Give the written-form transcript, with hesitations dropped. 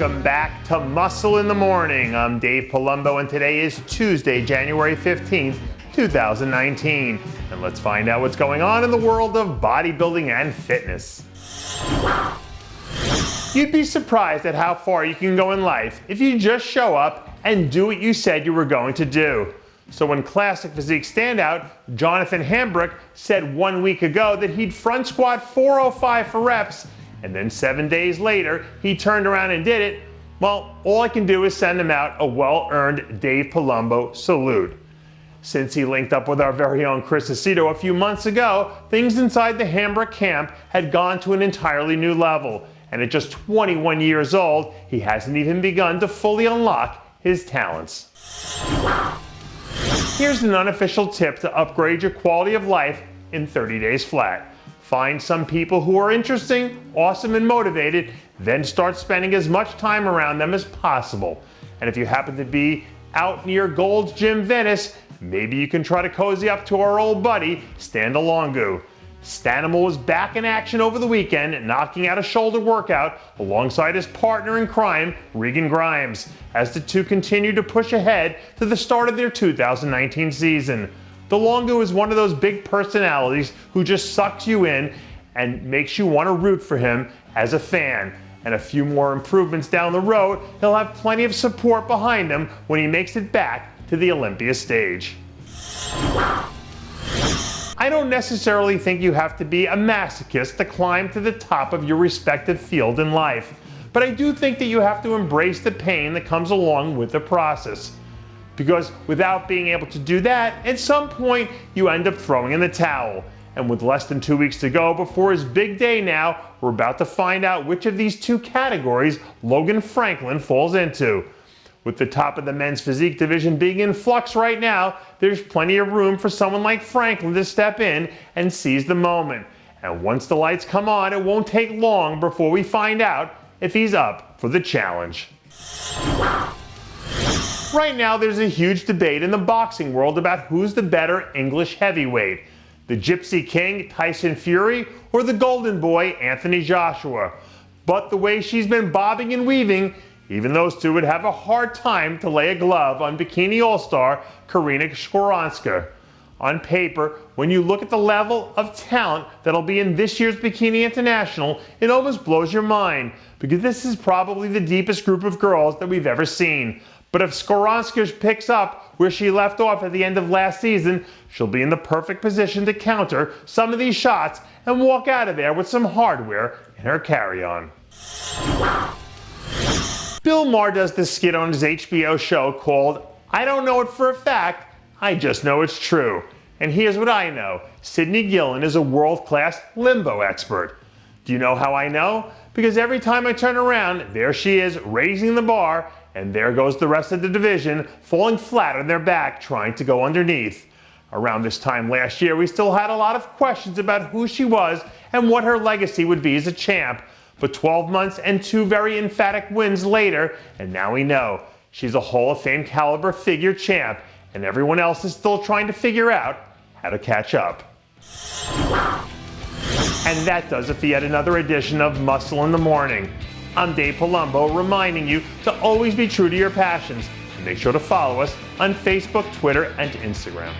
Welcome back to Muscle in the Morning. I'm Dave Palumbo, and today is Tuesday, January 15th, 2019. And let's find out what's going on in the world of bodybuilding and fitness. You'd be surprised at how far you can go in life if you just show up and do what you said you were going to do. So when classic physique standout Johnathan Hambrick said 1 week ago that he'd front squat 405 for reps, and then 7 days later he turned around and did it, well, all I can do is send him out a well-earned Dave Palumbo salute. Since he linked up with our very own Chris Aceto a few months ago, things inside the Hambrick camp had gone to an entirely new level, and at just 21 years old, he hasn't even begun to fully unlock his talents. Here's an unofficial tip to upgrade your quality of life in 30 days flat. Find some people who are interesting, awesome, and motivated, then start spending as much time around them as possible. And if you happen to be out near Gold's Gym Venice, maybe you can try to cozy up to our old buddy, DeLongeaux. Stanimal was back in action over the weekend, knocking out a shoulder workout alongside his partner in crime, Regan Grimes, as the two continue to push ahead to the start of their 2019 season. DeLongeaux is one of those big personalities who just sucks you in and makes you want to root for him as a fan. And a few more improvements down the road, he'll have plenty of support behind him when he makes it back to the Olympia stage. I don't necessarily think you have to be a masochist to climb to the top of your respective field in life, but I do think that you have to embrace the pain that comes along with the process. Because without being able to do that, at some point you end up throwing in the towel. And with less than 2 weeks to go before his big day now, we're about to find out which of these two categories Logan Franklin falls into. With the top of the men's physique division being in flux right now, there's plenty of room for someone like Franklin to step in and seize the moment. And once the lights come on, it won't take long before we find out if he's up for the challenge. Right now, there's a huge debate in the boxing world about who's the better English heavyweight. The Gypsy King, Tyson Fury, or the Golden Boy, Anthony Joshua. But the way she's been bobbing and weaving, even those two would have a hard time to lay a glove on bikini all-star Karina Skowronska. On paper, when you look at the level of talent that'll be in this year's Bikini International, it almost blows your mind, because this is probably the deepest group of girls that we've ever seen. But if Skowronska picks up where she left off at the end of last season, she'll be in the perfect position to counter some of these shots and walk out of there with some hardware in her carry-on. Bill Maher does this skit on his HBO show called I Don't Know It For A Fact, I Just Know It's True. And here's what I know. Cyd Gillon is a world-class limbo expert. Do you know how I know? Because every time I turn around, there she is raising the bar, and there goes the rest of the division falling flat on their back trying to go underneath. Around this time last year, we still had a lot of questions about who she was and what her legacy would be as a champ. But 12 months and 2 very emphatic wins later, and now we know she's a Hall of Fame caliber figure champ, and everyone else is still trying to figure out how to catch up. And that does it for yet another edition of Muscle in the Morning. I'm Dave Palumbo, reminding you to always be true to your passions, and make sure to follow us on Facebook, Twitter, and Instagram.